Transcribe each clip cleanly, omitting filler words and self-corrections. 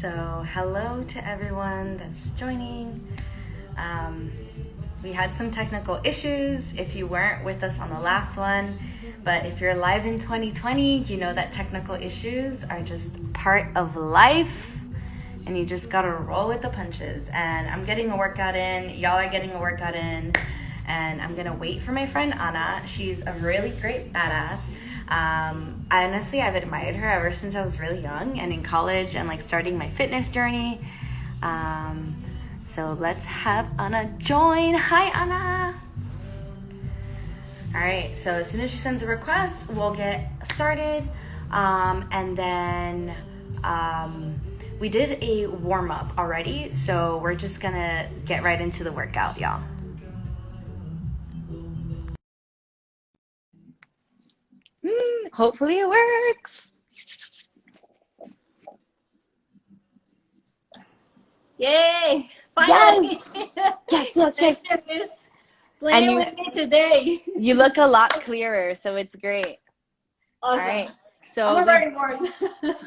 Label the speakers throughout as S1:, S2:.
S1: So hello to everyone that's joining. We had some technical issues if you weren't with us on the last one, but if you're live in 2020, you know that technical issues are just part of life and you just gotta roll with the punches. And I'm getting a workout in, y'all are getting a workout in, and I'm gonna wait for my friend Ana. She's a really great badass. Honestly, I've admired her ever since I was really young and in college and like starting my fitness journey. So let's have Ana join. Hi, Ana. All right, so as soon as she sends a request, we'll get started. And then we did a warm-up already, so we're just gonna get right into the workout, y'all.
S2: Hopefully it works.
S3: Yay! Finally!
S2: Yes.
S3: Playing with me today.
S2: You look a lot clearer, so it's great.
S3: Awesome.
S2: All right. So
S3: I'm very bored.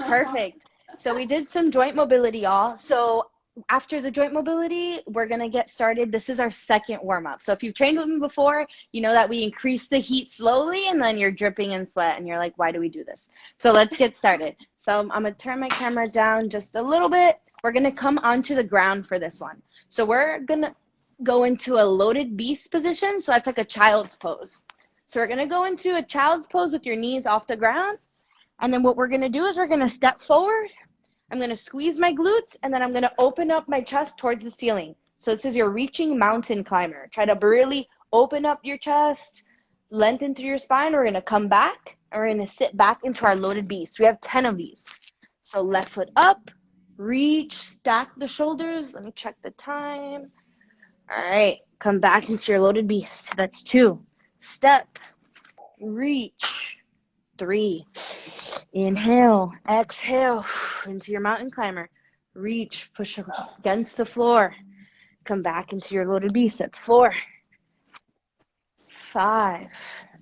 S2: Perfect. So we did some joint mobility, y'all. So after the joint mobility, we're going to get started. This is our second warm-up. So if you've trained with me before, you know that we increase the heat slowly and then you're dripping in sweat and you're like, why do we do this? So let's get started. So I'm going to turn my camera down just a little bit. We're going to come onto the ground for this one. So we're going to go into a loaded beast position. So that's like a child's pose. So we're going to go into a child's pose with your knees off the ground. And then what we're going to do is we're going to step forward. I'm going to squeeze my glutes, and then I'm going to open up my chest towards the ceiling. So this is your reaching mountain climber. Try to really open up your chest, lengthen through your spine. We're going to come back, and we're going to sit back into our loaded beast. We have 10 of these. So left foot up, reach, stack the shoulders. Let me check the time. All right, come back into your loaded beast. That's 2. Step, reach, 3. Inhale, exhale into your mountain climber. Reach, push against the floor. Come back into your loaded beast. That's 4. 5.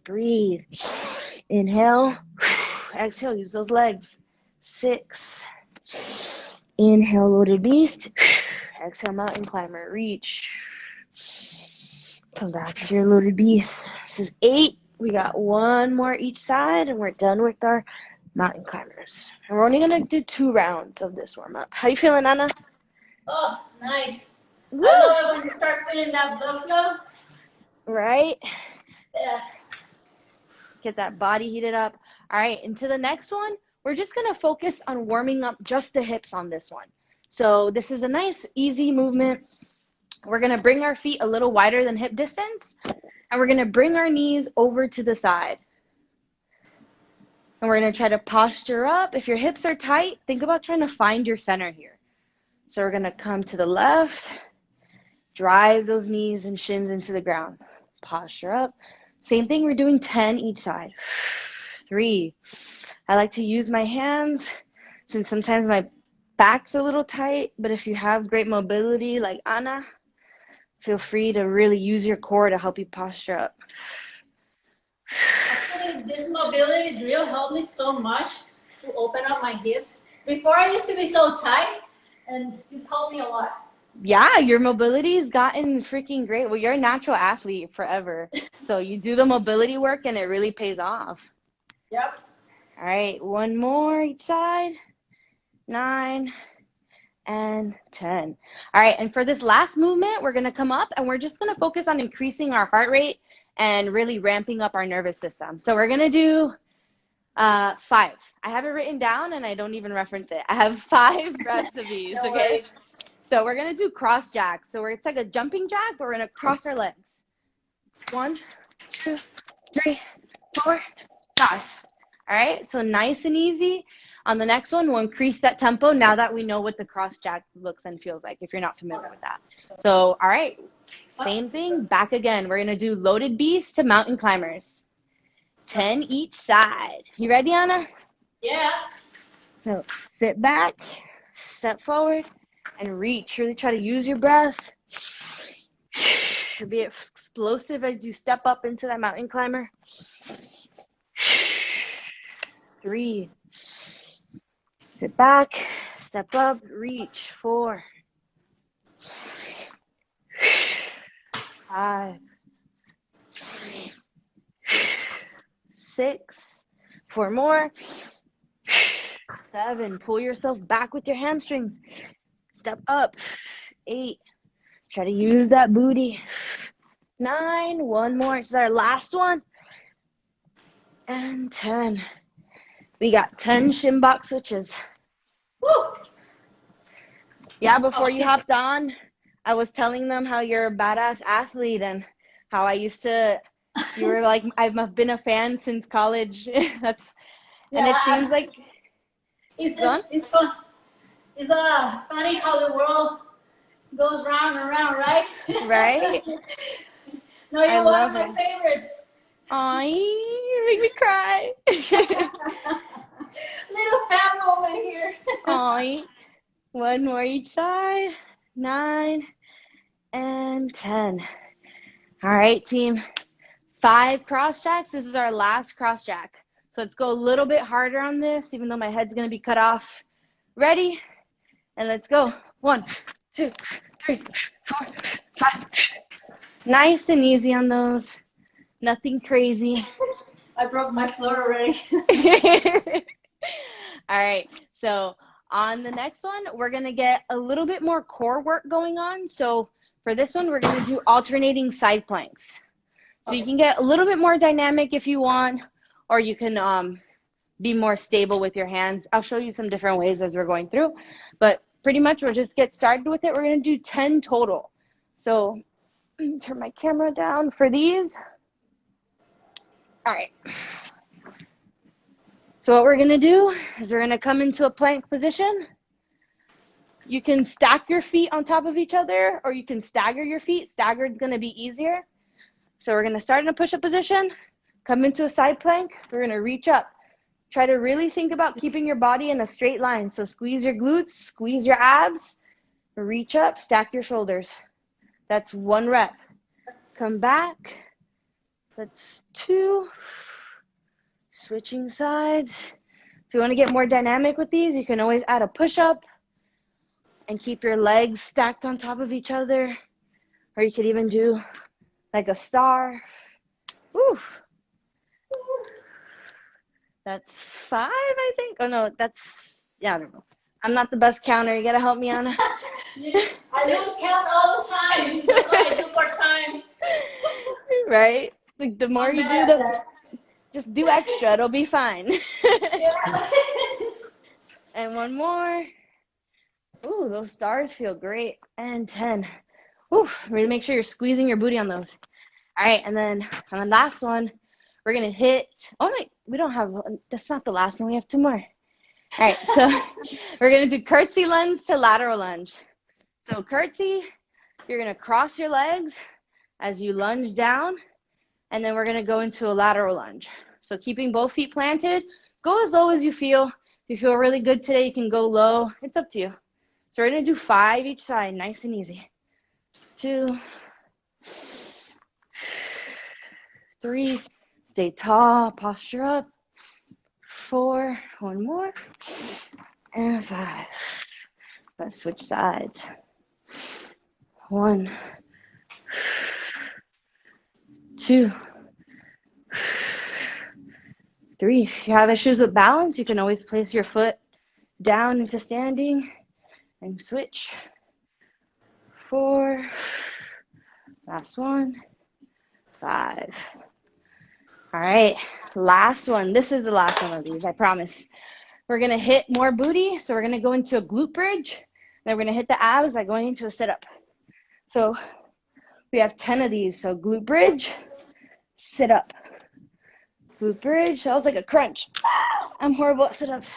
S2: Breathe. Inhale, exhale, use those legs. 6. Inhale, loaded beast. Exhale, mountain climber. Reach. Come back to your loaded beast. This is 8. We got 1 more each side, and we're done with our mountain climbers. And we're only going to do 2 rounds of this warm-up. How you feeling, Ana?
S3: Oh, nice.
S2: Woo!
S3: I love it when you start feeling that blood flow.
S2: Right?
S3: Yeah.
S2: Get that body heated up. All right, into the next one, we're just going to focus on warming up just the hips on this one. So this is a nice, easy movement. We're going to bring our feet a little wider than hip distance, and we're going to bring our knees over to the side. And we're going to try to posture up. If your hips are tight, think about trying to find your center here. So we're going to come to the left, drive those knees and shins into the ground. Posture up. Same thing, we're doing 10 each side. 3. I like to use my hands since sometimes my back's a little tight, but if you have great mobility like Ana, feel free to really use your core to help you posture up.
S3: Actually, this mobility drill helped me so much to open up my hips. Before, I used to be so tight, and it's helped me a lot.
S2: Yeah, your mobility's gotten freaking great. Well, you're a natural athlete forever. So you do the mobility work and it really pays off.
S3: Yep.
S2: All right, 1 more each side. 9 and 10. All right, and for this last movement, we're going to come up and we're just going to focus on increasing our heart rate and really ramping up our nervous system. So we're going to do 5. I have it written down and I don't even reference it. I have 5 reps of these, okay? So we're going to do cross jack. So it's like a jumping jack, but we're going to cross our legs. 1, 2, 3, 4, 5. All right, so nice and easy. On the next one, we'll increase that tempo now that we know what the cross jack looks and feels like, if you're not familiar with that. So, all right, same thing, back again. We're going to do loaded beasts to mountain climbers. 10 each side. You ready, Ana?
S3: Yeah.
S2: So sit back, step forward, and reach. Really try to use your breath. Be explosive as you step up into that mountain climber. 3. Sit back, Step up, reach. 4, 5, 6, 4 more. 7, pull yourself back with your hamstrings. Step up. 8, try to use that booty. 9, 1 more. This is our last one. And 10. We got 10 shin box switches.
S3: Woo!
S2: Yeah, before you hopped on, I was telling them how you're a badass athlete and how I used to, you were like, I've been a fan since college. And it seems like
S3: it's fun. It's funny how the world goes round and round, right?
S2: Right?
S3: No, you're one of my favorites.
S2: Aw, you make me cry.
S3: Little fan moment here.
S2: Aw, 1 more each side. 9 and 10. All right, team. 5 cross jacks. This is our last cross jack. So let's go a little bit harder on this, even though my head's going to be cut off. Ready? And let's go. 1, 2, 3, 4, 5. Nice and easy on those. Nothing crazy.
S3: I broke my floor already.
S2: All right. So on the next one, we're going to get a little bit more core work going on. So for this one, we're going to do alternating side planks. So you can get a little bit more dynamic if you want, or you can be more stable with your hands. I'll show you some different ways as we're going through, but pretty much we'll just get started with it. We're going to do 10 total. So turn my camera down for these. All right. So what we're going to do is we're going to come into a plank position. You can stack your feet on top of each other, or you can stagger your feet. Staggered is going to be easier. So we're going to start in a push-up position, come into a side plank. We're going to reach up. Try to really think about keeping your body in a straight line. So squeeze your glutes, squeeze your abs, reach up, stack your shoulders. That's 1 rep. Come back. That's 2. Switching sides. If you want to get more dynamic with these, you can always add a push-up and keep your legs stacked on top of each other. Or you could even do like a star. Woo. That's 5, I think. Oh, no, that's, yeah, I don't know. I'm not the best counter. You got to help me, Ana.
S3: I lose count all the time. That's why I do part-time.
S2: Right? Like the more you do, just do extra. It'll be fine.
S3: Yeah.
S2: And 1 more. Ooh, those stars feel great. And 10. Ooh, really make sure you're squeezing your booty on those. All right, and then on the last one, we're going to hit, oh, wait, we don't have, that's not the last one. We have 2 more. All right, so we're going to do curtsy lunge to lateral lunge. So curtsy, you're going to cross your legs as you lunge down, and then we're going to go into a lateral lunge. So keeping both feet planted, go as low as you feel. If you feel really good today, you can go low. It's up to you. So we're going to do 5 each side, nice and easy. 2, 3, stay tall, posture up. 4, 1 more, and 5. Let's switch sides. 1, 2, 3. If you have issues with balance, you can always place your foot down into standing and switch. 4, last one, 5. All right, last one. This is the last one of these, I promise. We're going to hit more booty. So we're going to go into a glute bridge. Then we're going to hit the abs by going into a sit-up. So we have 10 of these. So glute bridge, sit up. Glute bridge. That was like a crunch. I'm horrible at sit-ups.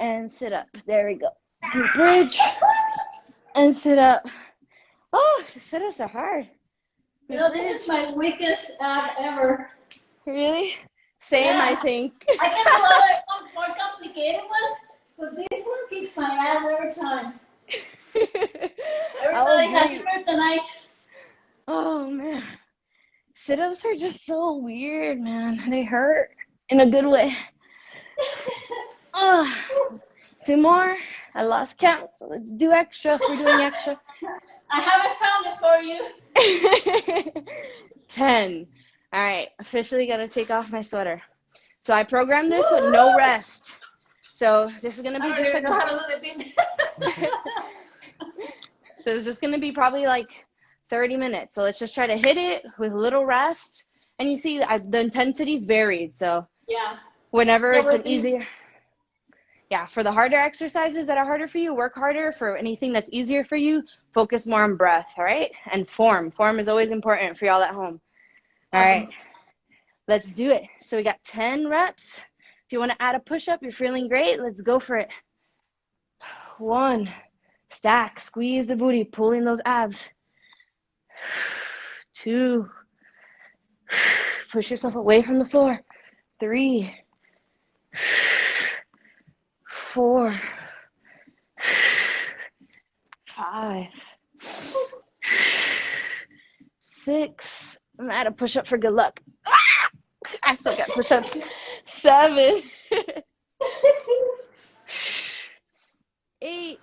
S2: And sit up. There we go. Glute bridge and sit up. Oh, sit-ups are hard.
S3: You know, this is my weakest ab ever.
S2: Really? Same, yeah. I think.
S3: I can do other more complicated ones, but this one kicks my ass every time. Everybody has kryptonite.
S2: Oh, man. Sit-ups are just so weird, man. They hurt in a good way. Oh. 2 more. I lost count, so let's do extra if we're doing extra.
S3: I haven't found it for you.
S2: 10. All right, officially got to take off my sweater. So I programmed this with no rest. So this is going to be just like, so it's just going to be probably like 30 minutes. So let's just try to hit it with little rest. And you see the intensity's varied. So
S3: yeah,
S2: whenever it's an easier, for the harder exercises that are harder for you, work harder. For anything that's easier for you, focus more on breath, all right? And form is always important for y'all at home. All right, let's do it. So we got 10 reps. If you want to add a push-up, you're feeling great, let's go for it. 1, stack, squeeze the booty, pulling those abs. 2, push yourself away from the floor. 3, 4, 5, 6. I'm gonna add a push-up for good luck. I still got push-ups. 7, 8,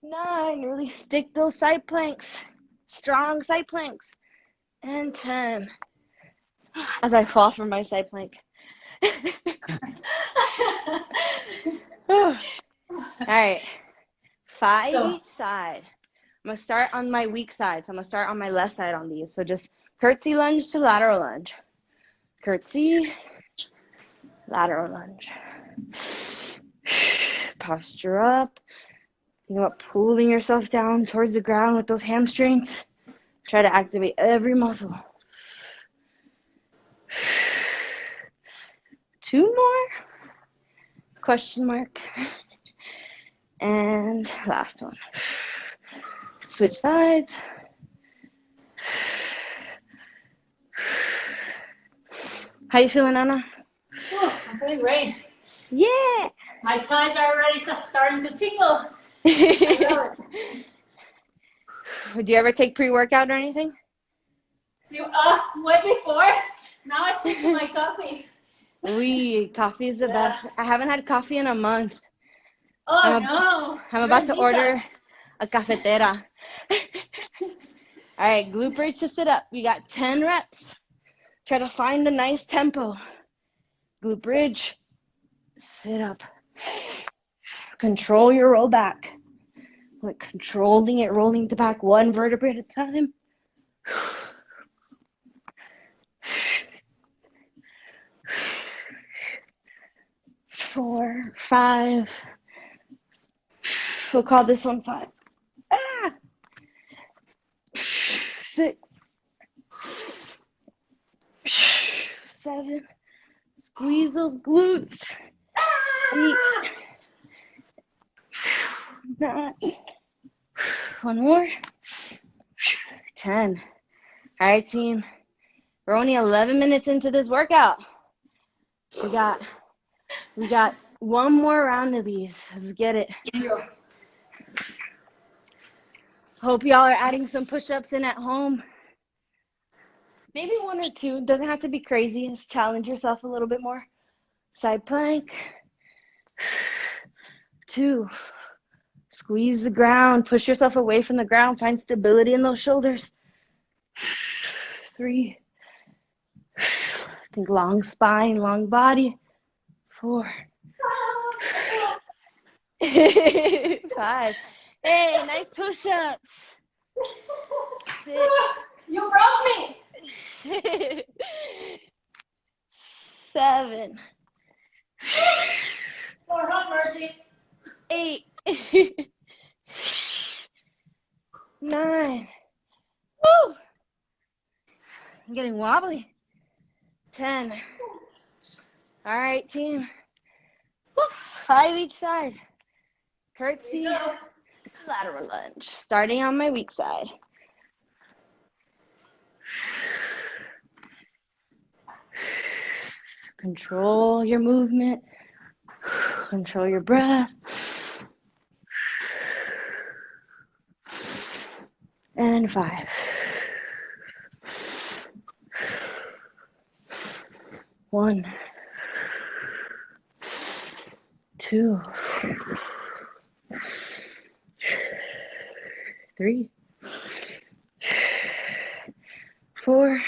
S2: 9. Really stick those side planks. Strong side planks. And 10. As I fall from my side plank. All right. 5 each side. I'm going to start on my weak side. So I'm going to start on my left side on these. So just curtsy lunge to lateral lunge. Curtsy, lateral lunge. Posture up. Think about pulling yourself down towards the ground with those hamstrings. Try to activate every muscle. 2 more. Question mark. And last one. Switch sides. How you feeling, Ana?
S3: Oh, I'm feeling great.
S2: Yeah.
S3: My thighs are already starting to tingle. I love it.
S2: Would you ever take pre-workout or anything?
S3: Way before. Now I stick to my coffee.
S2: Coffee is the best. I haven't had coffee in a month.
S3: Oh, no.
S2: I'm about to order a cafetera. All right, glute bridge to sit up. We got 10 reps. Try to find a nice tempo. Glute bridge, sit up. Control your roll back. Like controlling it, rolling the back 1 vertebrae at a time. 4, 5. We'll call this one 5. 6, 7. Squeeze those glutes. 8, 9. 1 more. 10. All right, team. We're only 11 minutes into this workout. We got 1 more round of these. Let's get it. Hope y'all are adding some push-ups in at home. Maybe 1 or 2. Doesn't have to be crazy. Just challenge yourself a little bit more. Side plank. 2. Squeeze the ground. Push yourself away from the ground. Find stability in those shoulders. 3. Think long spine, long body. 4. 5. Hey, nice push-ups. 6.
S3: You broke me.
S2: 7.
S3: Lord have mercy.
S2: 8. 9. Woo! I'm getting wobbly. 10. All right, team. 5 each side. Curtsy, lateral lunge. Starting on my weak side. Control your movement. Control your breath. And 5. 1. 2, 3, 4,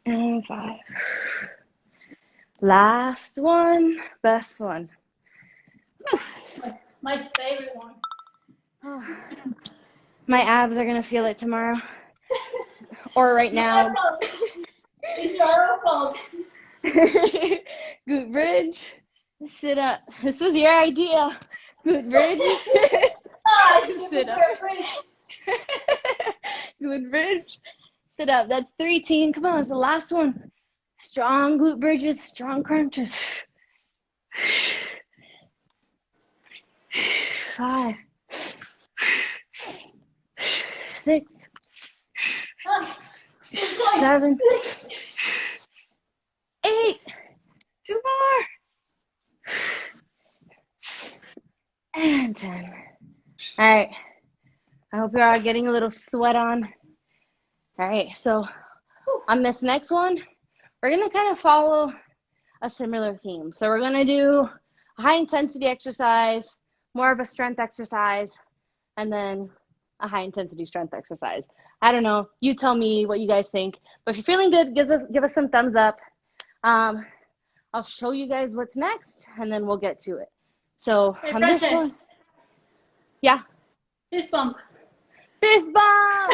S2: and 5. Last one, best one.
S3: My favorite one.
S2: My abs are gonna feel it tomorrow. Or right now.
S3: It's your fault.
S2: Glute bridge. Sit up. This was your idea. Glute bridge. Sit up. Glute bridge. Sit up. That's 3, team. Come on, it's the last one. Strong glute bridges, strong crunches. 5, 6, 7, 8. 2 more. And 10. All right. I hope you're all getting a little sweat on. All right. So on this next one, we're going to kind of follow a similar theme. So we're going to do a high intensity exercise, more of a strength exercise, and then a high intensity strength exercise. I don't know. You tell me what you guys think. But if you're feeling good, give us some thumbs up. I'll show you guys what's next, and then we'll get to it. So
S3: Hey,
S2: on this one, yeah.
S3: Fist bump.
S2: Fist bump.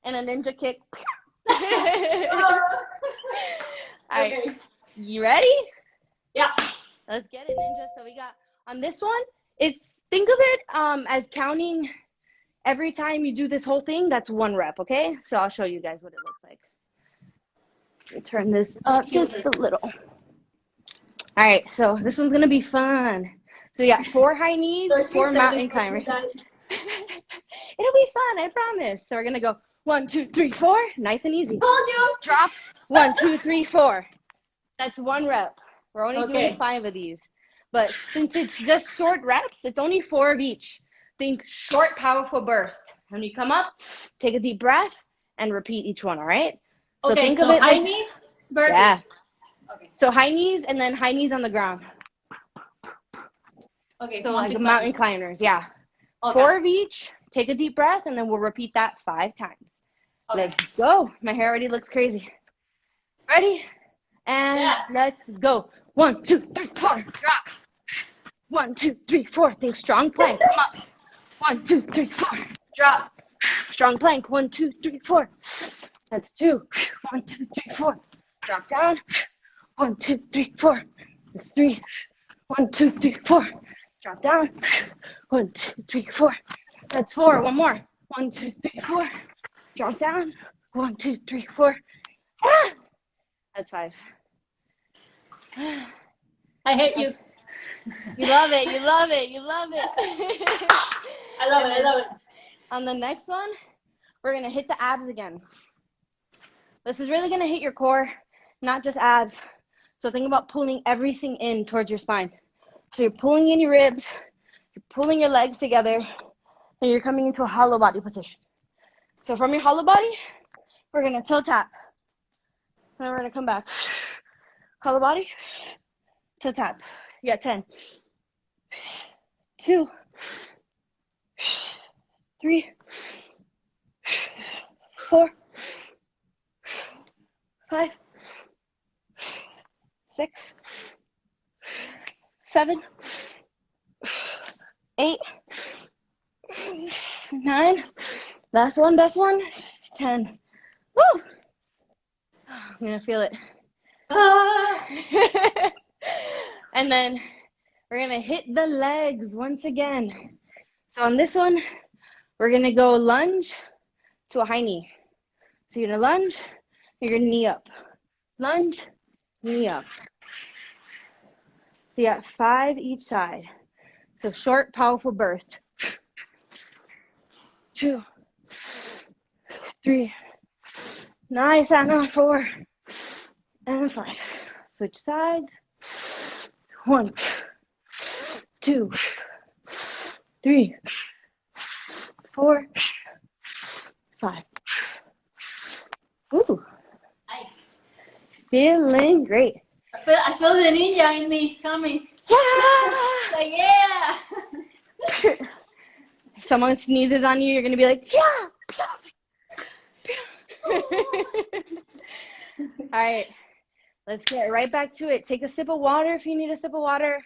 S2: And a ninja kick. All right.
S3: Okay.
S2: You ready?
S3: Yeah.
S2: Let's get it, ninja. So we got on this one, think of it as counting every time you do this whole thing. That's 1 rep, okay? So I'll show you guys what it looks like. Let me turn this up just a little. All right, so this one's gonna be fun. So we got 4 high knees, 4 mountain climbers. It'll be fun, I promise. So we're gonna go 1, 2, 3, 4, nice and easy.
S3: Told you.
S2: Drop. 1, 2, 3, 4. That's 1 rep. We're only doing 5 of these. But since it's just short reps, it's only 4 of each. Think short, powerful burst. When you come up, take a deep breath and repeat each one, all right? So
S3: Okay,
S2: think
S3: so
S2: of it
S3: high
S2: like,
S3: knees, burpee.
S2: yeah.
S3: Okay.
S2: So high knees and then high knees on the ground.
S3: Okay.
S2: So like mountain climbers, yeah.
S3: Okay.
S2: 4 of each. Take a deep breath and then we'll repeat that 5 times.
S3: Okay.
S2: Let's go. My hair already looks crazy. Ready? And let's go. 1, 2, 3, 4. Drop. 1, 2, 3, 4. Think strong plank. Come up. 1, 2, 3, 4. Drop. Strong plank. 1, 2, 3, 4. That's 2. 1, 2, 3, 4. Drop down. 1, 2, 3, 4. That's 3. 1, 2, 3, 4. Drop down. 1, 2, 3, 4. That's 4. One more. 1, 2, 3, 4. Drop down. 1, 2, 3, 4. Ah! That's 5.
S3: I hate you.
S2: You love it. You love it. You love it.
S3: I love it. I love it.
S2: On the next one, we're going to hit the abs again. This is really going to hit your core, not just abs. So think about pulling everything in towards your spine. So you're pulling in your ribs, you're pulling your legs together, and you're coming into a hollow body position. So from your hollow body, we're going to toe tap. Then we're going to come back. Hollow body, toe tap. You got 10. 2, 3, 4, 5, 6, 7, 8, 9. Last one, 10. Woo! I'm gonna feel it. And then we're gonna hit the legs once again. So on this one, we're gonna go lunge to a high knee. So you're gonna lunge, you're gonna knee up. Lunge, knee up. So you got 5 each side. So short, powerful burst. 2, 3. Nice, Anna. 4 and 5. Switch sides. 1, 2, 3, 4, 5. Ooh.
S3: Nice.
S2: Feeling great.
S3: I feel the ninja in me coming.
S2: Yeah!
S3: It's like, yeah.
S2: If someone sneezes on you, you're going to be like, yeah! All right, let's get right back to it. Take a sip of water if you need a sip of water.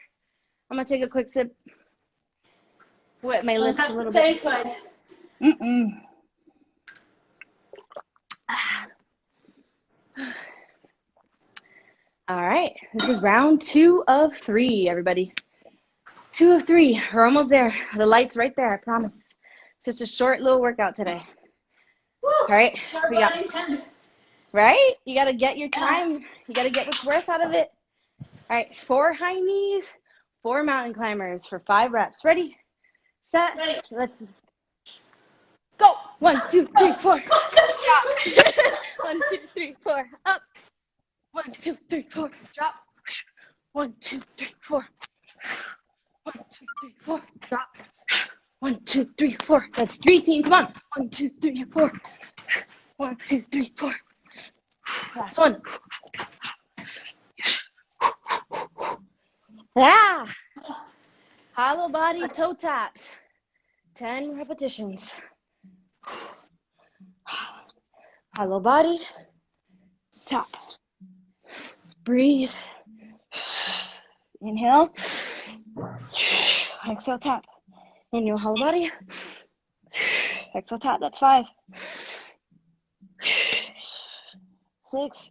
S2: I'm going to take a quick sip. Wet my
S3: I
S2: lips
S3: have
S2: a
S3: to
S2: little
S3: say
S2: bit.
S3: it twice.
S2: All right, this is round 2 of 3, everybody. 2 of 3. We're almost there. The light's right there, I promise. Just a short little workout today.
S3: Woo!
S2: All right,
S3: Short
S2: we
S3: but
S2: got,
S3: intense.
S2: right? You got to get your time. You got to get what's worth out of it. All right, 4 high knees, 4 mountain climbers for 5 reps. Ready, set,
S3: Ready.
S2: let's go. 1, 2, 3, 4. 1, 2, 3, 4. Up. 1, 2, 3, 4. Drop. 1, 2, 3, 4. 1, 2, 3, 4. Drop. 1, 2, 3, 4. That's 3 teams. Come on. 1, 2, 3, 4. 1, 2, 3, 4. Last one. Yeah. Hollow body toe taps. 10 repetitions. Hollow body. Tap. Breathe. Inhale. Exhale, tap. Inhale, hollow body. Exhale, tap. That's 5. 6.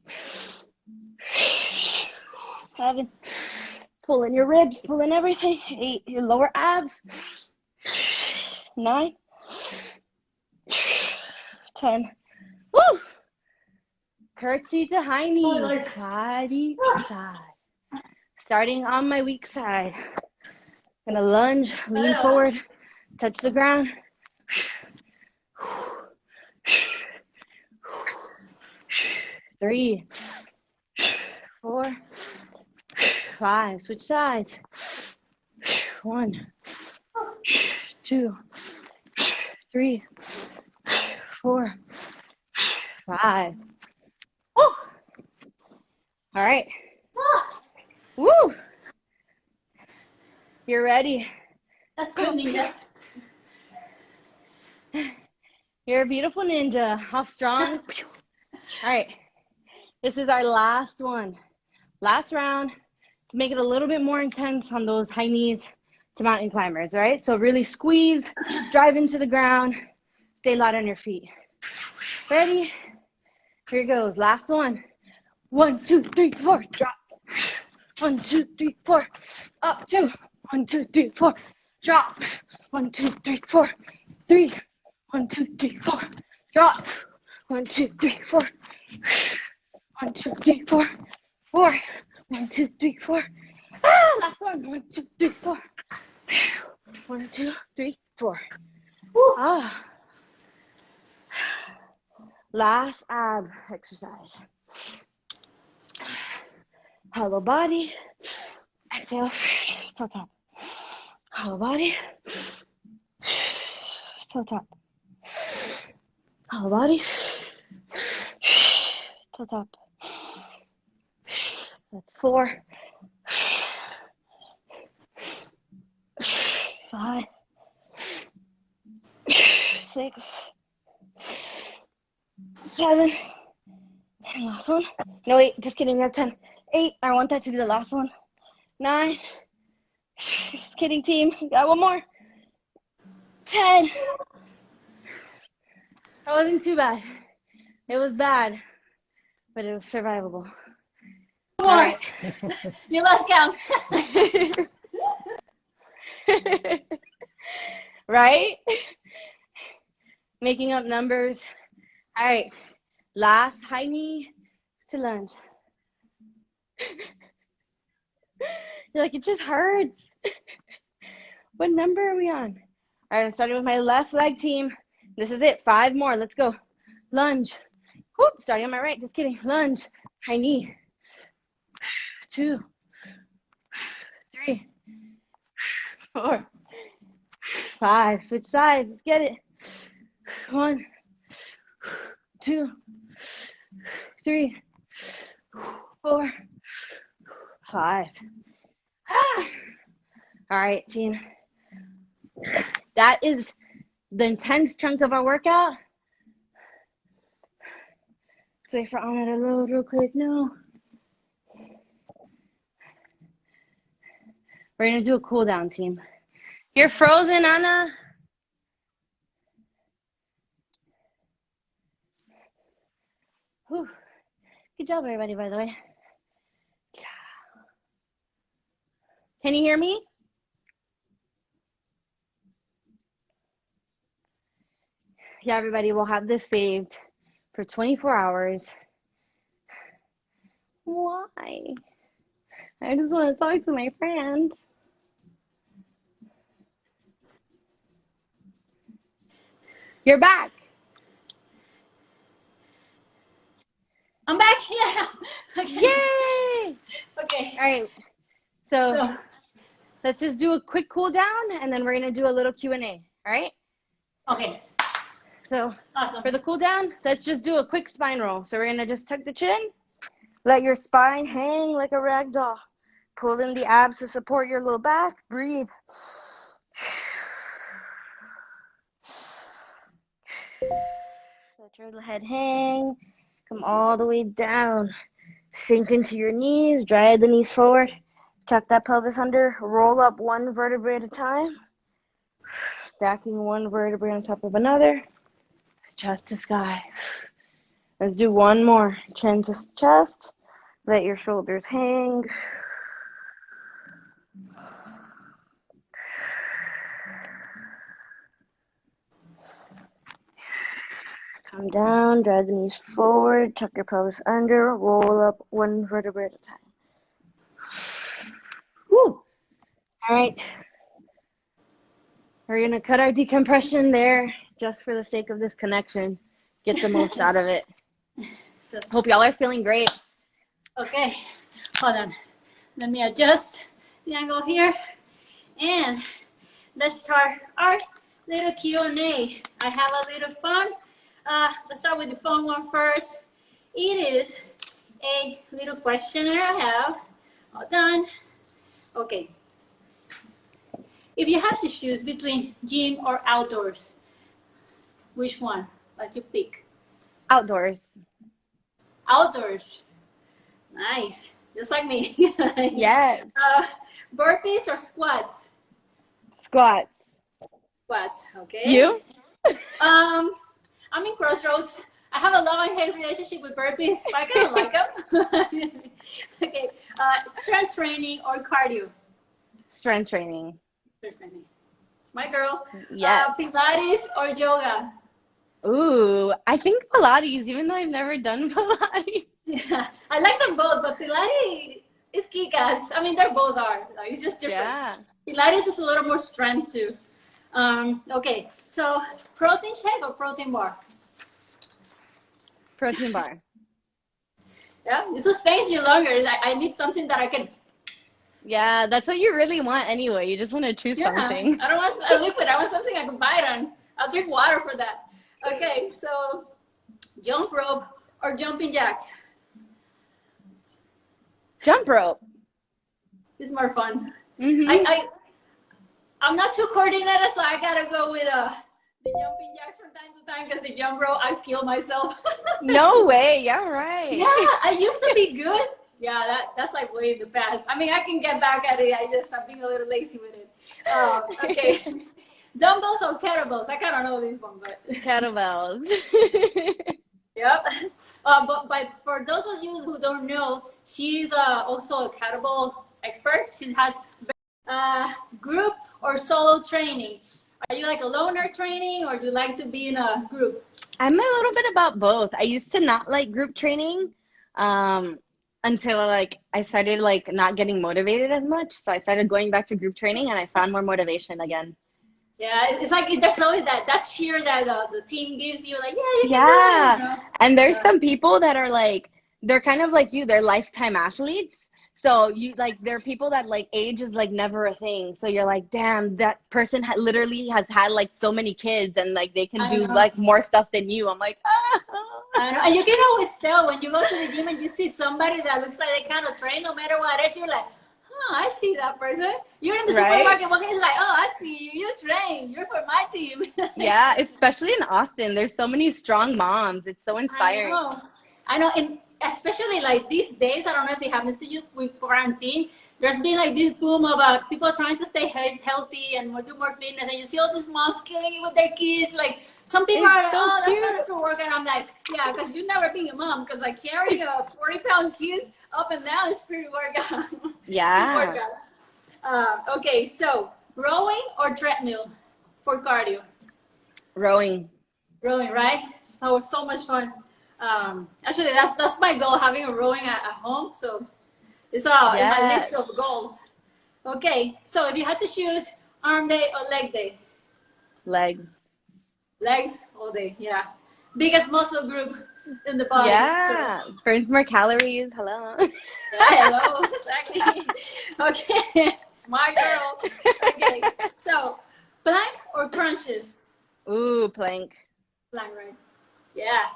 S2: 7. Pull in your ribs. Pull in everything. 8. Your lower abs. 9. 10. Woo! Curtsy to high knees. Side each side. Starting on my weak side. Gonna lunge, lean forward, touch the ground. 3, 4, 5. Switch sides. 1, 2, 3, 4, 5. Woo! All right. Woo! You're ready.
S3: That's good, ninja.
S2: You're a beautiful ninja. How strong? All right. This is our last one. Last round to make it a little bit more intense on those high knees to mountain climbers, all right? So really squeeze, drive into the ground, stay light on your feet. Ready? Here it goes. Last one. 1, 2, 3, 4. Drop. 1, 2, 3, 4. Up 2. 1, 2, 3, 4. Drop. 1, 2, 3, 4. 3. 1, 2, 3, 4. Drop. 1, 2, 3, 4. 1, 2, 3, 4. 4. 1, 2, 3, 4. Last one. 1, 2, 3, 4. 1, 2, 3, 4. Ah. Last ab exercise. Hollow body. Exhale. Toe tap. Hollow body. Toe tap. Hollow body. Toe tap. That's 4. 5. 6. 7. And last one. No, wait, just kidding. We have 10. 8. I want that to be the last one. 9. Just kidding, team. Got one more. 10. That wasn't too bad. It was bad, but it was survivable.
S3: All right. You lost count.
S2: Right? Making up numbers. All right. Last high knee to lunge. You're like, it just hurts. What number are we on? All right, I'm starting with my left leg, team. This is it. 5 more. Let's go. Lunge. Whoop. Starting on my right. Just kidding. Lunge. High knee. 2, 3, 4, 5. Switch sides. Let's get it. 1, 2, 3, 4, 5. Ah. All right, team. That is the intense chunk of our workout. Let's wait for Ana to load real quick. No. We're going to do a cool down, team. You're frozen, Ana. Whew. Good job, everybody, by the way. Can you hear me? Yeah, everybody, we'll have this saved for 24 hours. Why? I just want to talk to my friends. You're back.
S3: I'm back. Yeah. Okay.
S2: Yay!
S3: Okay.
S2: All right. So let's just do a quick cool down, and then we're going to do a little Q&A. All right?
S3: Okay.
S2: So
S3: Awesome.
S2: for the cool down, let's just do a quick spine roll. So we're going to just tuck the chin. Let your spine hang like a rag doll. Pull in the abs to support your low back. Breathe. Let your head hang. Come all the way down. Sink into your knees. Drive the knees forward. Tuck that pelvis under. Roll up one vertebrae at a time. Stacking one vertebrae on top of another. Chest to sky. Let's do one more. Chin to chest. Let your shoulders hang. Come down, drive the knees forward, tuck your pelvis under, roll up one vertebrae at a time. Woo! All right. We're going to cut our decompression there just for the sake of this connection. Get the most out of it.
S3: So,
S2: Hope y'all are feeling great.
S3: okay. Hold on. Let me adjust the angle here. And let's start our little Q&A. I have a little fun. Let's start with the fun one first. It is a little questionnaire I have. All done. Okay. If you have to choose between gym or outdoors, which one? What's your pick?
S2: Outdoors.
S3: Outdoors. Nice. Just like me.
S2: Yes.
S3: Burpees or squats?
S2: Squats.
S3: Squats. Okay.
S2: You?
S3: I'm in crossroads. I have a love and hate relationship with burpees, but I kind of like them. Okay. Strength training or cardio?
S2: Strength training.
S3: Strength training. It's my girl.
S2: Yes.
S3: Pilates or yoga?
S2: Ooh, I think Pilates, even though I've never done Pilates.
S3: Yeah, I like them both, but Pilates is kick-ass. I mean, they both are. Like, it's just different.
S2: Yeah.
S3: Pilates is a little more strength too. Okay, so protein shake or protein bar?
S2: Protein bar.
S3: Yeah, it sustains you longer. I need something that I can.
S2: Yeah, that's what you really want anyway. You just want to choose something.
S3: I don't want a liquid. I want something I can bite on. I'll drink water for that. Okay, so jump rope or jumping jacks?
S2: Jump rope.
S3: It's more fun.
S2: Mm-hmm.
S3: I'm not too coordinated, so I gotta go with the jumping jacks from time to time because the jump rope, I kill myself.
S2: No way. Yeah, right.
S3: Yeah, I used to be good. Yeah, that's like way in the past. I mean, I can get back at it. I'm being a little lazy with it. Okay. Dumbbells or kettlebells? I kind of know this one, but.
S2: Kettlebells.
S3: Yep. But for those of you who don't know, she's also a kettlebell expert. She has group or solo training. Are you like a loner training or do you like to be in a group?
S2: I'm a little bit about both. I used to not like group training until like I started like not getting motivated as much. So I started going back to group training and I found more motivation again.
S3: Yeah, it's like there's always that cheer that the team gives you, like, yeah, you can do it, you know?
S2: And there's some people that are like, they're kind of like you, they're lifetime athletes. So you like, there are people that like age is like never a thing. So you're like, damn, that person literally has had like so many kids and like they can
S3: I
S2: do
S3: know.
S2: like more stuff than you. I'm like, ah.
S3: I know. And you can always tell when you go to the gym and you see somebody that looks like they kind of train, no matter what age, you're like, huh, I see that person. You're in the
S2: Right?
S3: supermarket walking, it's like, oh, I see you. You train. You're for my team.
S2: Yeah, especially in Austin. There's so many strong moms. It's so
S3: I
S2: inspiring.
S3: know. I know. And especially like these days, I don't know if it happens to you with quarantine. There's been like this boom of people trying to stay healthy and do more fitness. And you see all these moms killing it with their kids. Like some people
S2: It's
S3: are like,
S2: so
S3: oh, that's
S2: cute.
S3: not a good workout. I'm like, yeah, because you've never been a mom. Because like carrying a 40-pound kids up and down is pretty workout.
S2: Yeah.
S3: Workout. Okay, so rowing or treadmill for cardio?
S2: Rowing.
S3: Rowing, right? So much fun. Actually, that's my goal, having a rowing at home. So it's in my list of goals. Okay, so if you had to choose arm day or leg day?
S2: Legs.
S3: Legs all day, yeah. Biggest muscle group in the body.
S2: Yeah.
S3: So.
S2: Burns more calories. Hello.
S3: Yeah, hello, exactly. Okay, smart girl. Okay, so plank or crunches?
S2: Ooh, plank.
S3: Plank, right? Yeah.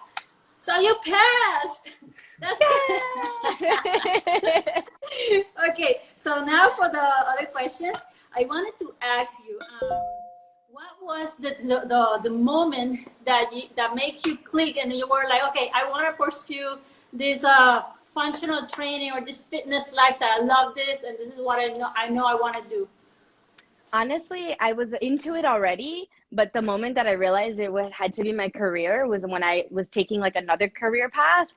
S3: So you passed. That's good. Okay, so now for the other questions, I wanted to ask you, what was the moment that made you click and you were like, okay, I want to pursue this functional training or this fitness lifestyle. I love this, and this is what I know I want to do.
S2: Honestly, I was into it already, but the moment that I realized had to be my career was when I was taking like another career path.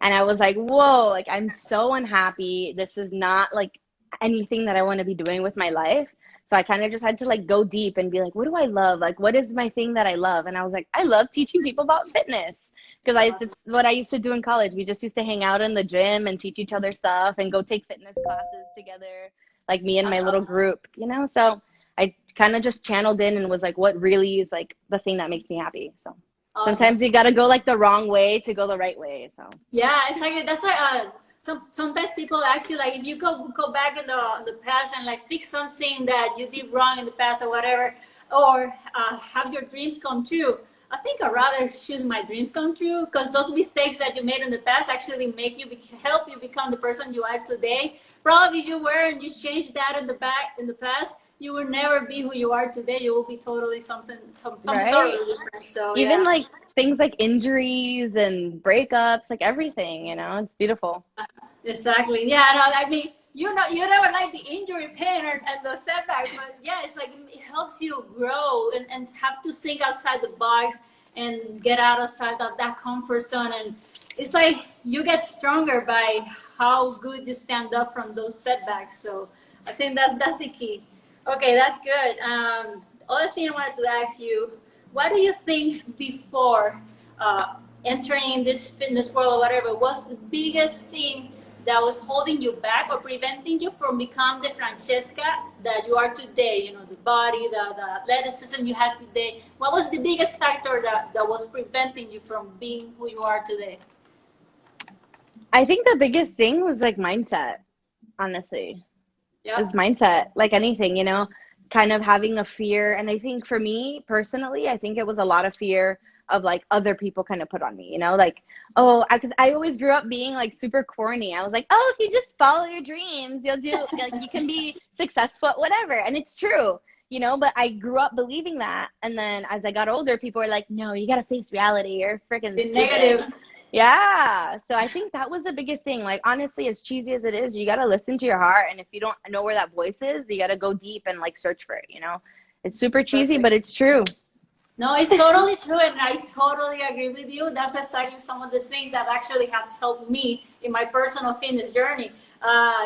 S2: And I was like, whoa, like I'm so unhappy. This is not like anything that I want to be doing with my life. So I kind of just had to like go deep and be like, what do I love? Like, what is my thing that I love? And I was like, I love teaching people about fitness. Because it's what I used to do in college. We just used to hang out in the gym and teach each other stuff and go take fitness classes together, like me and my little group, you know? So I kind of just channeled in and was like, what really is like the thing that makes me happy? So sometimes you got to go like the wrong way to go the right way. So
S3: yeah, exactly. That's why sometimes people ask you, like, if you go back in the past and like fix something that you did wrong in the past or whatever, or have your dreams come true. I think I'd rather choose my dreams come true, because those mistakes that you made in the past actually make you help you become the person you are today. Probably if you were and you changed that in the past, you will never be who you are today. You will be totally something
S2: right?
S3: totally different. So
S2: even like things like injuries and breakups, like everything, you know, it's beautiful.
S3: Exactly. Yeah. No, I mean, you never like the injury pain and the setback, but yeah, it's like it helps you grow and have to think outside the box and get outside of that comfort zone. And it's like you get stronger by how good you stand up from those setbacks. So I think that's the key. Okay, that's good. Other thing I wanted to ask you, what do you think before entering this fitness world or whatever was the biggest thing that was holding you back or preventing you from becoming the Francesca that you are today? You know, the body, the athleticism you have today. What was the biggest factor that was preventing you from being who you are today?
S2: I think the biggest thing was like mindset, honestly.
S3: Yeah.
S2: It's mindset, like anything, you know, kind of having a fear. And I think for me personally, I think it was a lot of fear of like other people kind of put on me, you know, like, oh, because I always grew up being like super corny. I was like, oh, if you just follow your dreams, you'll do, like, you can be successful, whatever. And it's true, you know, but I grew up believing that. And then as I got older, people were like, no, you got to face reality. You're freaking
S3: negative.
S2: Yeah. So I think that was the biggest thing. Like, honestly, as cheesy as it is, you got to listen to your heart. And if you don't know where that voice is, you got to go deep and like search for it, you know? It's super cheesy, but it's true.
S3: No, it's totally true, and I totally agree with you. That's exactly some of the things that actually has helped me in my personal fitness journey.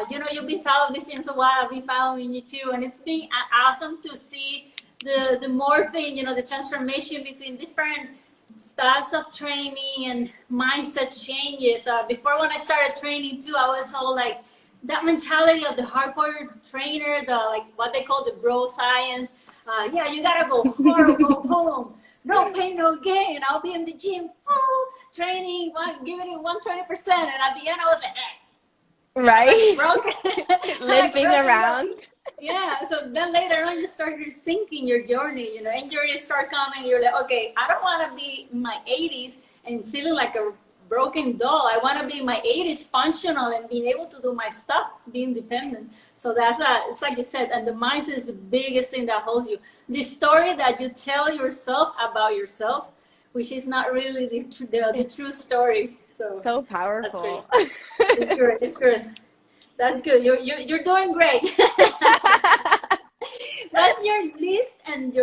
S3: You know, you've been following me since a while. I've been following you too, and it's been awesome to see the morphing, you know, the transformation between different styles of training and mindset changes. Before, when I started training too, I was all like that mentality of the hardcore trainer, the like what they call the bro science. Yeah, you gotta go hard or go home. No pain, no gain. I'll be in the gym, training, giving it 120%. And at the end, I was like,
S2: Right?
S3: broken,
S2: Limping
S3: broken
S2: around.
S3: yeah, so then later on you start rethinking your journey, injuries start coming. You're like, okay, I don't want to be in my 80s and feeling like a broken doll. I want to be in my 80s functional and being able to do my stuff, be independent. So it's like you said, and the mindset is the biggest thing that holds you. The story that you tell yourself about yourself, which is not really the true story.
S2: So powerful.
S3: That's great. It's good. It's good. That's good. You're doing great. What's your least and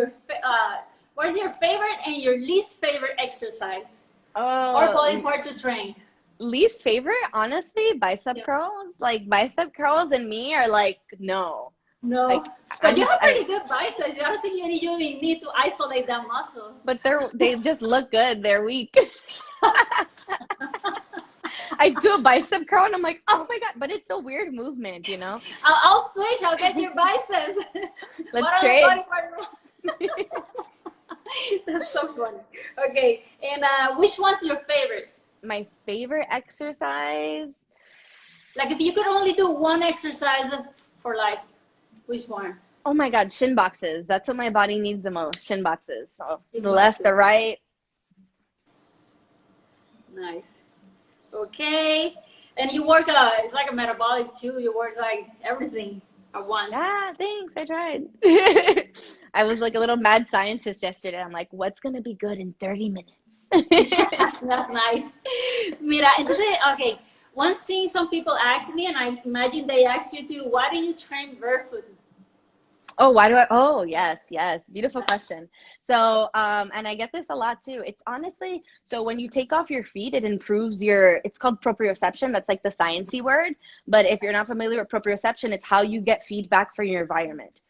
S3: what is your favorite and your least favorite exercise or body part to train?
S2: Least favorite, honestly, bicep curls. Like bicep curls and me are like no.
S3: No, but you have pretty good biceps. I don't think you even need to isolate that muscle.
S2: But they just look good. They're weak. I do a bicep curl and I'm like, oh my god! But it's a weird movement,
S3: I'll switch. I'll get your biceps.
S2: Let's trade.
S3: That's so funny. Okay, and which one's your favorite?
S2: My favorite exercise.
S3: Like if you could only do one exercise for life, which one?
S2: Oh my god, shin boxes. That's what my body needs the most. Shin boxes. So
S3: Shin
S2: the left,
S3: boxes.
S2: the right.
S3: Nice. Okay. And you work, it's like a metabolic too. You work like everything at once.
S2: Yeah, thanks. I tried. I was like a little mad scientist yesterday. I'm like, what's going to be good in 30 minutes?
S3: That's nice. Mira, entonces, okay. One thing some people ask me, and I imagine they ask you too, why do you train barefoot?
S2: Oh, yes. Beautiful question. So, and I get this a lot too. It's honestly, so when you take off your feet, it improves it's called proprioception. That's like the sciencey word. But if you're not familiar with proprioception, it's how you get feedback from your environment,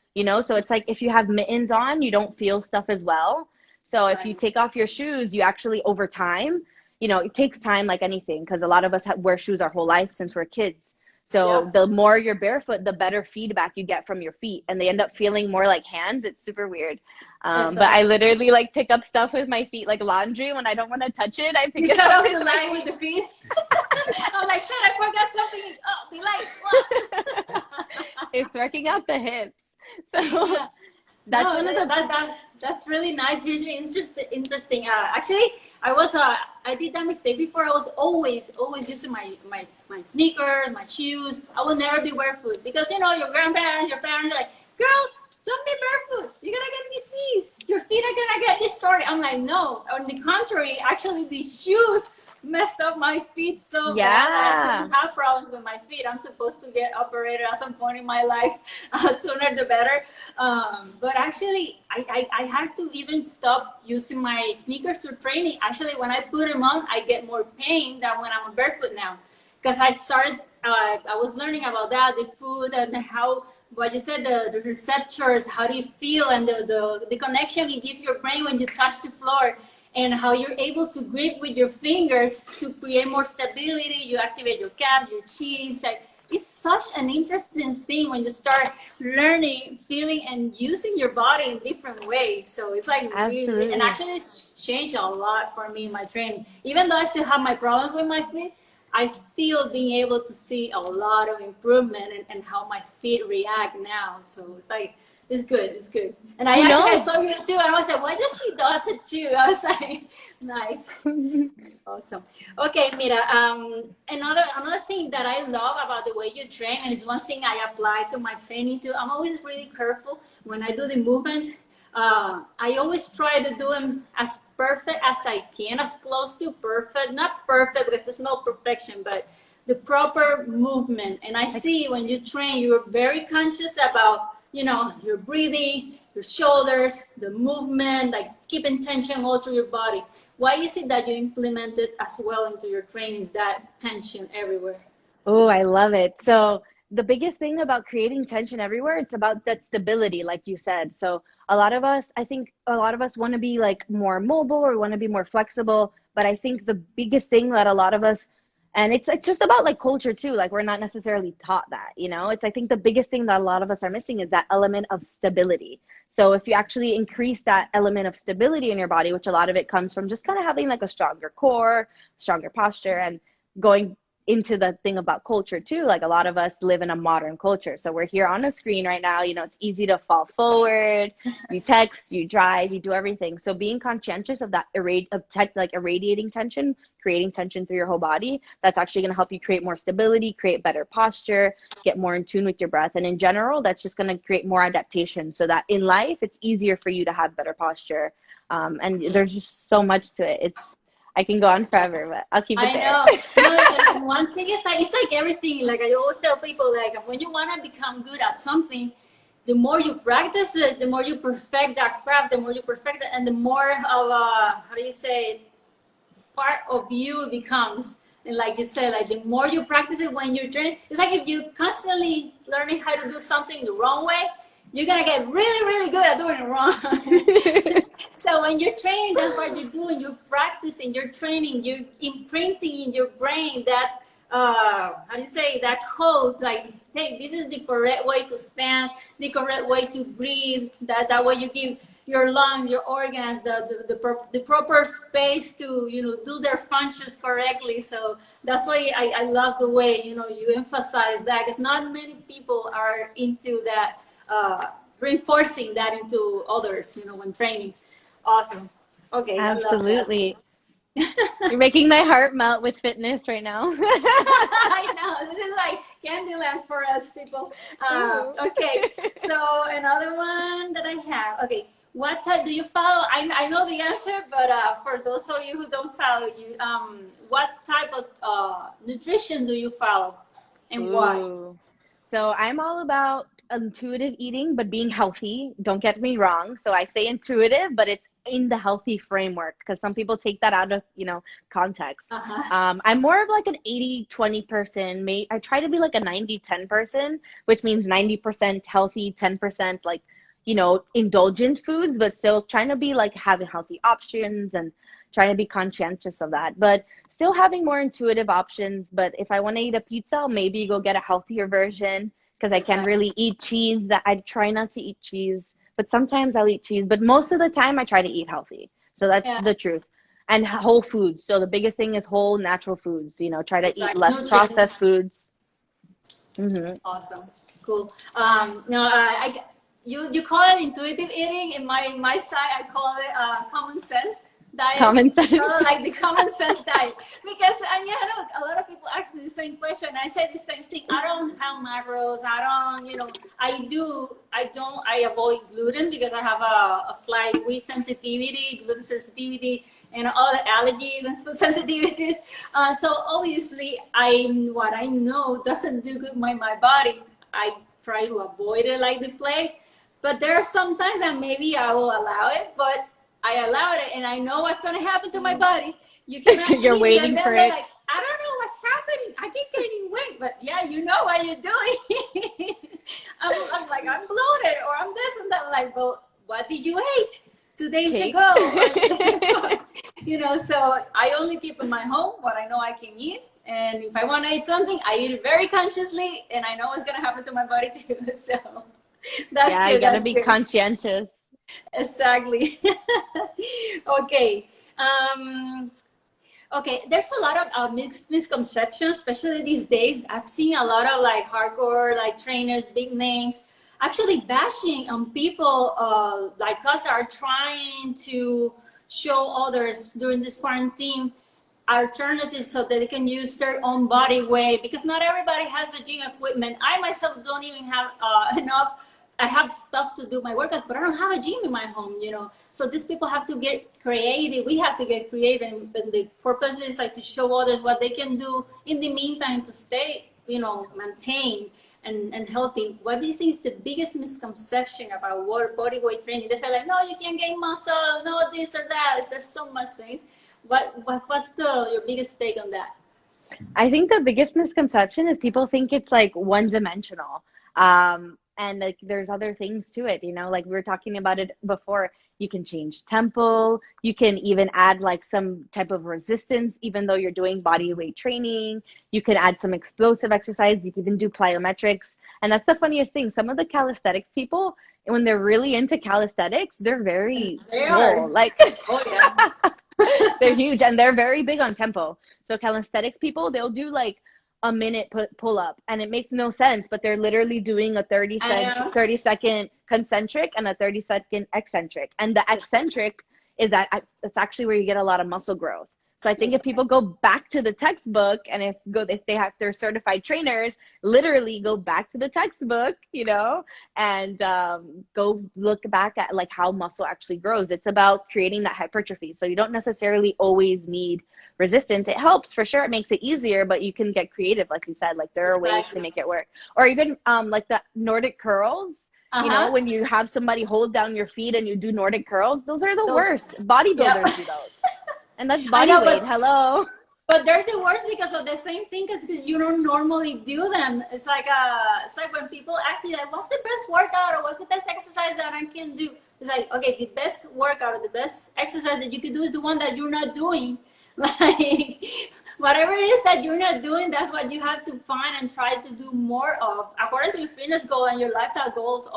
S2: So it's like if you have mittens on, you don't feel stuff as well. So if you take off your shoes, you actually over time, it takes time like anything because a lot of us wear shoes our whole life since we're kids. So the more you're barefoot, the better feedback you get from your feet. And they end up feeling more like hands. It's super weird. But I literally like pick up stuff with my feet, like laundry. When I don't want to touch it, I pick it up.
S3: You shut up the line with the feet? I'm like, shit, I forgot something. Oh, the light.
S2: It's working out the hips. So
S3: that's really nice. Really interesting. Actually, I did that mistake before. I was always using my sneakers, my shoes. I will never be barefoot because your grandparents, your parents are like, girl, don't be barefoot. You're gonna get disease. Your feet are gonna get distorted. I'm like, no. On the contrary, actually, these shoes messed up my feet so bad. I actually have problems with my feet. I'm supposed to get operated at some point in my life. Sooner the better. But actually, I had to even stop using my sneakers to training. Actually, when I put them on, I get more pain than when I'm barefoot now. Because I started, I was learning about that, the food and how, what you said, the receptors, how do you feel, and the connection it gives your brain when you touch the floor. And how you're able to grip with your fingers to create more stability. You activate your calves, your chins. It's such an interesting thing when you start learning, feeling, and using your body in different ways. So it's like really, and actually it's changed a lot for me in my training. Even though I still have my problems with my feet, I've still been able to see a lot of improvement and how my feet react now. So it's like, it's good. And I saw you too, and I was like, why does she does it too? I was like, nice. Awesome. Okay, Mira, another thing that I love about the way you train, and it's one thing I apply to my training too, I'm always really careful when I do the movements. I always try to do them as perfect as I can, as close to perfect. Not perfect because there's no perfection, but the proper movement. And I see when you train, you're very conscious about your breathing, your shoulders, the movement, like keeping tension all through your body. Why is it that you implement it as well into your trainings, that tension everywhere?
S2: Oh, I love it. So the biggest thing about creating tension everywhere, it's about that stability, like you said. So I think a lot of us want to be like more mobile or want to be more flexible. But I think the biggest thing that a lot of us, and it's just about like culture too. Like we're not necessarily taught that, I think the biggest thing that a lot of us are missing is that element of stability. So if you actually increase that element of stability in your body, which a lot of it comes from just kind of having like a stronger core, stronger posture, and going into the thing about culture too. Like a lot of us live in a modern culture. So we're here on a screen right now. You know, it's easy to fall forward. You text, you drive, you do everything. So being conscientious of that irradiating tension, creating tension through your whole body, that's actually going to help you create more stability, create better posture, get more in tune with your breath. And in general, that's just going to create more adaptation so that in life, it's easier for you to have better posture. And there's just so much to it. I can go on forever, but I'll keep it there.
S3: I know. And one thing is that it's like everything. Like I always tell people, like when you want to become good at something, the more you practice it, the more you perfect that craft, the more you perfect it, and the more of a, how do you say, part of you it becomes. And like you said, like the more you practice it when you're training, it's like if you constantly learning how to do something the wrong way, you're gonna get really, really good at doing it wrong. So when you're training, that's what you're doing. You're practicing, you're training, you're imprinting in your brain that, how do you say, that code, like, hey, this is the correct way to stand, the correct way to breathe, that way you give your lungs, your organs, the proper space to, you know, do their functions correctly. So that's why I love the way, you know, you emphasize that, because not many people are into that, reinforcing that into others, you know, when training. Awesome. Okay.
S2: Absolutely. You're making my heart melt with fitness right now.
S3: I know. This is like Candyland for us people. Okay. So another one that I have. Okay. What type do you follow? I know the answer, but for those of you who don't follow you, what type of nutrition do you follow and why?
S2: So I'm all about intuitive eating, but being healthy. Don't get me wrong. So I say intuitive, but it's in the healthy framework because some people take that out of, you know, context. I'm more of like an 80-20 person. I try to be like a 90-10 person, which means 90% healthy, 10% like, you know, indulgent foods, but still trying to be like having healthy options and trying to be conscientious of that, but still having more intuitive options. But if I want to eat a pizza, I'll maybe go get a healthier version because I can't really eat cheese. That I try not to eat cheese, but sometimes I'll eat cheese. But most of the time I try to eat healthy. So that's the truth. And whole foods. So the biggest thing is whole natural foods, you know, try to eat less processed foods.
S3: Awesome. Cool. No, you call it intuitive eating. In my side, I call it common sense diet.
S2: Common sense.
S3: Like the common sense diet. Because and yeah, look, a lot of people ask me the same question. I say the same thing. I don't count macros. I don't, you know, I avoid gluten because I have a slight wheat sensitivity, gluten sensitivity, and all the allergies and food sensitivities. So obviously, what I know doesn't do good my body. I try to avoid it like the plague. But there are some times that maybe I will allow it, but I allowed it and I know what's going to happen to my body. You cannot
S2: You're waiting for it.
S3: Like, I don't know what's happening. I keep gaining weight, but yeah, you know what you're doing. I'm like, I'm bloated or I'm this and that. I'm like, well, what did you eat 2 days ago? You know, so I only keep in my home what I know I can eat. And if I want to eat something, I eat it very consciously and I know what's going to happen to my body too. So that's good.
S2: You got to be conscientious.
S3: Exactly. Okay. Okay, there's a lot of misconceptions, especially these days. I've seen a lot of like hardcore like trainers, big names, actually bashing on people like us that are trying to show others during this quarantine alternatives so that they can use their own body weight, because not everybody has the gym equipment. I myself don't even have enough. I have stuff to do my workouts, but I don't have a gym in my home, you know. So these people have to get creative. We have to get creative, and the purpose is like to show others what they can do in the meantime to stay, you know, maintained and healthy. What do you think is the biggest misconception about body weight training? They say like, no, you can't gain muscle, no this or that. There's so much things. What's your biggest take on that?
S2: I think the biggest misconception is people think it's like one-dimensional. And like there's other things to it, you know, like we were talking about it before. You can change tempo. You can even add like some type of resistance, even though you're doing body weight training. You can add some explosive exercise. You can even do plyometrics. And that's the funniest thing. Some of the calisthenics people, when they're really into calisthenics, they're very small. Like,
S3: oh, yeah.
S2: they're huge and they're very big on tempo. So calisthenics people, they'll do like a minute pull up, and it makes no sense, but they're literally doing a 30-second concentric and a 30-second eccentric, and the eccentric is that it's actually where you get a lot of muscle growth. So I think if people go back to the textbook, and if they're certified trainers, literally go back to the textbook, you know, and go look back at like how muscle actually grows. It's about creating that hypertrophy. So you don't necessarily always need resistance. It helps for sure. It makes it easier, but you can get creative, like you said. Like there are ways to make it work. Or even like the Nordic curls. You know, when you have somebody hold down your feet and you do Nordic curls, those are the worst. Bodybuilders do those. And that's body weight. Hello.
S3: But they're the worst because of the same thing, because you don't normally do them. It's like when people ask me like, what's the best workout or what's the best exercise that I can do? It's like, okay, the best workout or the best exercise that you can do is the one that you're not doing. Like whatever it is that you're not doing, that's what you have to find and try to do more of, according to your fitness goal and your lifestyle goals,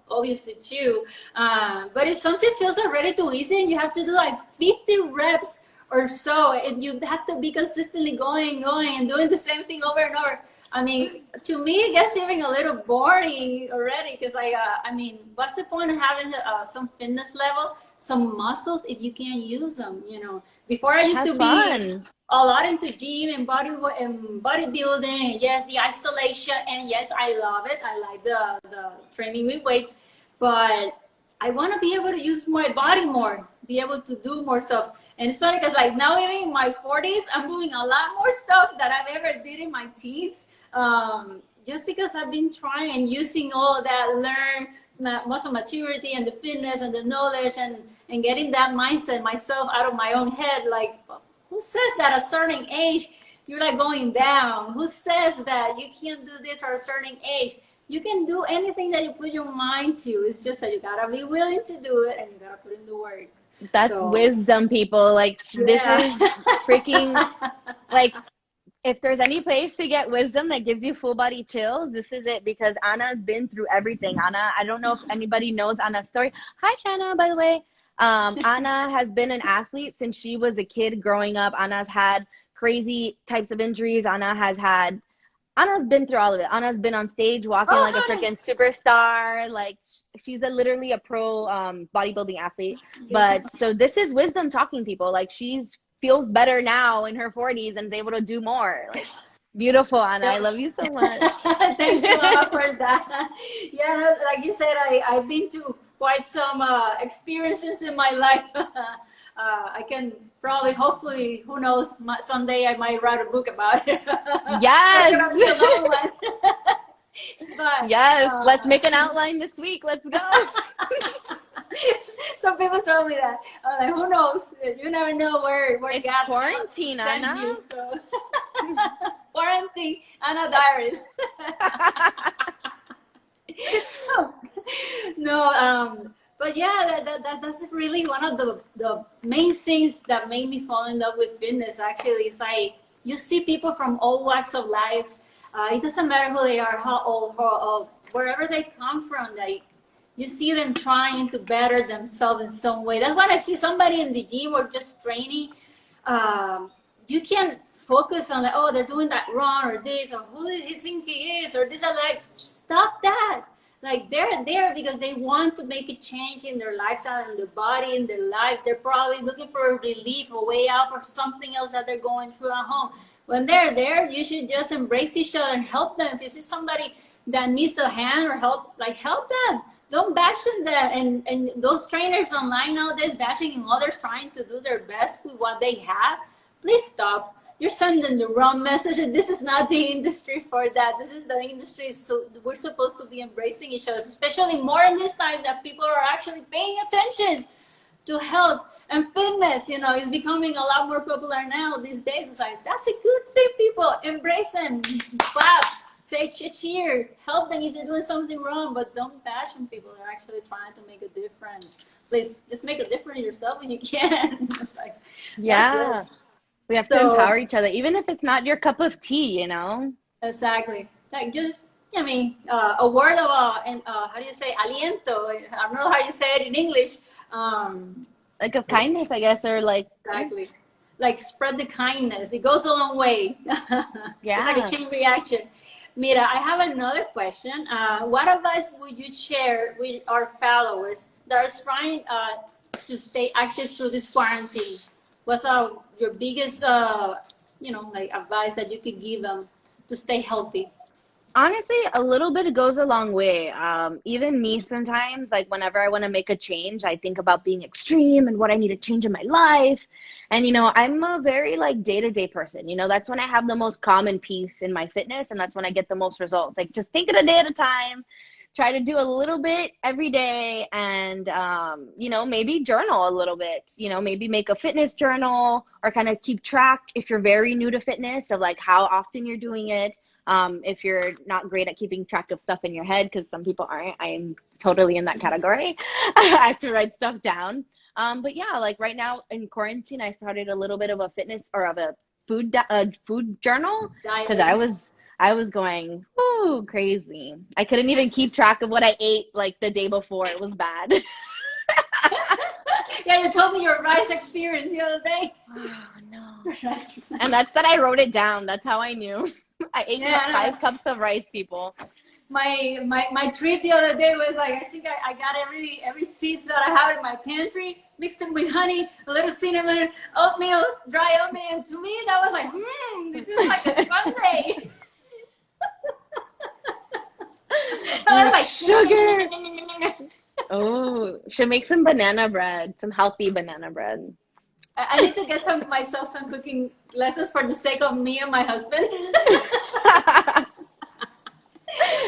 S3: obviously too. But if something feels already too easy and you have to do like 50 reps or so, and you have to be consistently going and doing the same thing over and over, I mean, to me, it gets even a little boring already, because I mean, what's the point of having some fitness level, some muscles, if you can't use them, you know? Before I used to be a lot into gym and bodybuilding, and yes, the isolation, and yes, I love it. I like the training with weights, but I want to be able to use my body more, be able to do more stuff. And it's funny because like now, even in my 40s, I'm doing a lot more stuff that I've ever did in my teens. Just because I've been trying and using all that learned muscle maturity and the fitness and the knowledge and getting that mindset myself out of my own head. Like, who says that at a certain age you're like going down? Who says that you can't do this at a certain age? You can do anything that you put your mind to. It's just that you gotta be willing to do it and you gotta put in the work.
S2: That's wisdom, people. Like, this is freaking, like, if there's any place to get wisdom that gives you full body chills, this is it, because Ana's been through everything. Ana, I don't know if anybody knows Ana's story. Hi, Shanna, by the way. Ana has been an athlete since she was a kid growing up. Ana's had crazy types of injuries. Ana's been through all of it. Ana's been on stage walking like a freaking superstar. Like, she's literally a pro bodybuilding athlete. But so this is wisdom talking, people. Like, feels better now in her 40s and is able to do more. Like, beautiful, Ana. I love you so much.
S3: Thank you for that. Yeah, like you said, I've been to quite some experiences in my life. I can probably, hopefully, who knows, someday I might write a book about it.
S2: Yes.
S3: It's gonna be a long one. But,
S2: yes, let's make an outline this week. Let's go.
S3: Some people told me that. Like, who knows? You never know where
S2: it's
S3: God
S2: quarantine,
S3: sends
S2: Ana.
S3: you. So. Quarantine, Ana Diaries. No, but yeah, that's really one of the main things that made me fall in love with fitness. Actually, it's like you see people from all walks of life. It doesn't matter who they are, how old, wherever they come from. Like, you see them trying to better themselves in some way. That's when I see somebody in the gym or just training. You can't focus on like, oh, they're doing that wrong, or this, or who do you think he is, or this. I'm like, stop that. Like, they're there because they want to make a change in their lifestyle, in their body, in their life. They're probably looking for a relief, a way out, or something else that they're going through at home. When they're there, you should just embrace each other and help them. If you see somebody that needs a hand or help, like, help them. Don't bash on them. And those trainers online nowadays bashing others, trying to do their best with what they have, please stop. You're sending the wrong message, and this is not the industry for that. This is the industry, so we're supposed to be embracing each other, especially more in this time that people are actually paying attention to health and fitness. You know, it's becoming a lot more popular now these days. It's like, that's a good thing, people. Embrace them, clap, say cheer, help them if they're doing something wrong, but don't bash on people that are actually trying to make a difference. Please, just make a difference yourself when you can. It's like,
S2: yeah. We have to empower each other, even if it's not your cup of tea, you know?
S3: Exactly. Like, just, I mean, a word of, how do you say, aliento? I don't know how you say it in English.
S2: Like, of kindness, I guess, or like.
S3: Exactly. like spread the kindness. It goes a long way.
S2: Yeah.
S3: It's like a chain reaction. Mira, I have another question. What advice would you share with our followers that are trying to stay active through this quarantine? What's your biggest, like advice that you could give them to stay healthy?
S2: Honestly, a little bit goes a long way. Even me sometimes, like whenever I want to make a change, I think about being extreme and what I need to change in my life. And, I'm a very like day-to-day person. That's when I have the most calm and peace in my fitness, and that's when I get the most results. Like just take it a day at a time, try to do a little bit every day, and, maybe journal a little bit, maybe make a fitness journal or kind of keep track if you're very new to fitness of like how often you're doing it. If you're not great at keeping track of stuff in your head, because some people aren't, I am totally in that category. I have to write stuff down. But yeah, like right now in quarantine, I started a little bit of a fitness or of a food journal, because I was going crazy. I couldn't even keep track of what I ate like the day before. It was bad.
S3: Yeah, you told me your rice experience the other day.
S2: Oh no. And that's that I wrote it down. That's how I knew. I ate 5 cups of rice, people.
S3: My treat the other day was like, I think I got every seeds that I have in my pantry, mixed them with honey, a little cinnamon, oatmeal, dry oatmeal, and to me that was like, this is like a Sunday. I was like,
S2: sugar. Oh, should make some banana bread, some healthy banana bread.
S3: I need to get myself some cooking lessons for the sake of me and my husband.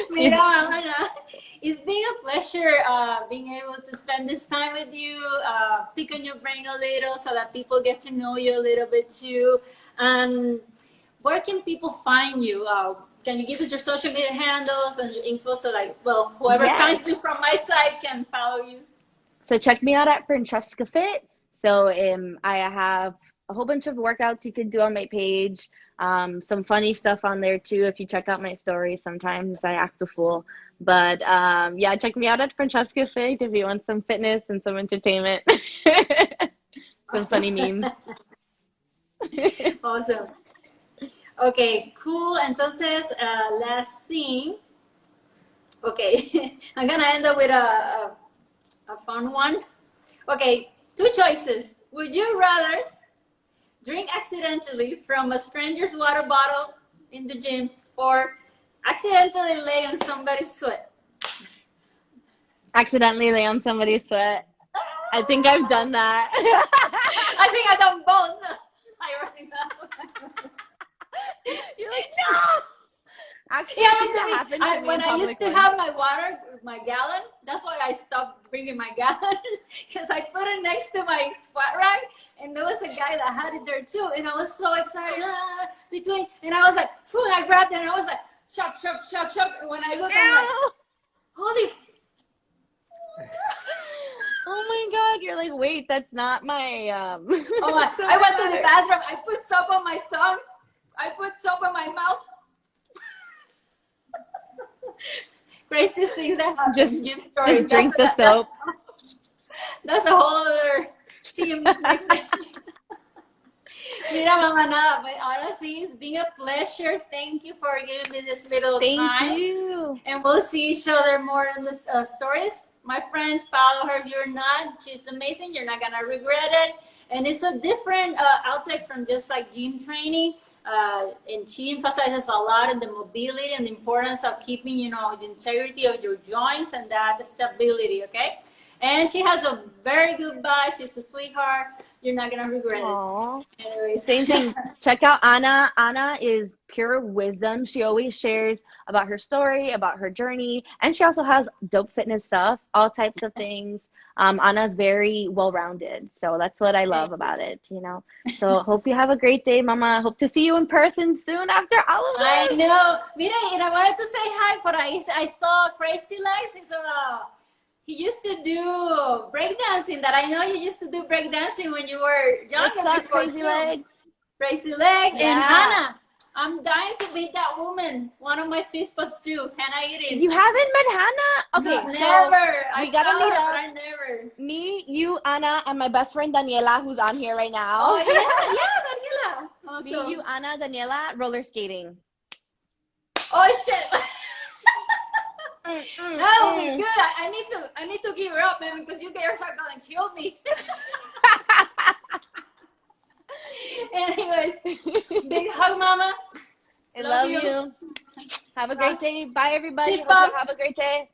S3: Mira, Ana, it's been a pleasure being able to spend this time with you, pick on your brain a little so that people get to know you a little bit too. And where can people find you? Can you give us your social media handles and your info so whoever finds me from my side can follow you?
S2: So check me out at Francesca Fit. So I have a whole bunch of workouts you can do on my page. Some funny stuff on there too. If you check out my stories, sometimes I act a fool. But check me out at Francesca Fit if you want some fitness and some entertainment. Some funny memes.
S3: Awesome. Okay, cool. Entonces, last thing. Okay, I'm gonna end up with a fun one. Okay. 2 choices. Would you rather drink accidentally from a stranger's water bottle in the gym or accidentally lay on somebody's sweat?
S2: Accidentally lay on somebody's sweat. I think I've done that.
S3: I think I've done both.
S2: You're like, no! Actually,
S3: when I used to have my water, my gallon, that's why I stopped bringing my gallon, because I put it next to my squat rack, and there was a guy that had it there too, and I was so excited and I was like, I grabbed it, and I was like, shock, and when I look, I'm like, holy
S2: oh my god, you're like, wait, that's not my
S3: I went to the bathroom, I put soap on my tongue, I put soap on my mouth. Crazy things that happen.
S2: Just drink the soap.
S3: That's a whole other team. Mira, mamá, nada, but honestly, it's been a pleasure. Thank you for giving me this little time.
S2: Thank you.
S3: And we'll see each other more in the stories. My friends, follow her if you're not. She's amazing. You're not going to regret it. And it's a different outlet from just like gym training. And she emphasizes a lot on the mobility and the importance of keeping, the integrity of your joints and that stability, okay? And she has a very good vibe. She's a sweetheart. You're not going to regret it. Anyways.
S2: Same thing. Check out Ana. Ana is pure wisdom. She always shares about her story, about her journey, and she also has dope fitness stuff, all types of things. Ana's very well-rounded, so that's what I love about it, So hope you have a great day, Mama. Hope to see you in person soon after all of this.
S3: I know. Mira, and I wanted to say hi, but I saw Crazy Legs. He used to do breakdancing. That I know you used to do breakdancing when you were younger.
S2: What's up, Crazy Legs?
S3: Crazy Legs.
S2: Yeah.
S3: And Hannah. I'm dying to meet that woman. One of my FISPAs too. Hannah Eating.
S2: You haven't met Hannah? Okay,
S3: no, never.
S2: We gotta meet up.
S3: Never.
S2: Me, you, Ana, and my best friend Daniela, who's on here right now.
S3: Oh yeah, Yeah.
S2: Me,
S3: Also,
S2: you, Ana, Daniela, roller skating.
S3: oh shit. That would be good. I need to give her up, man, because you guys are gonna kill me. Anyways, big hug, mama.
S2: I love you. Have a great day. Bye, everybody.
S3: Peace,
S2: Hope you
S3: Mom.
S2: have a great day.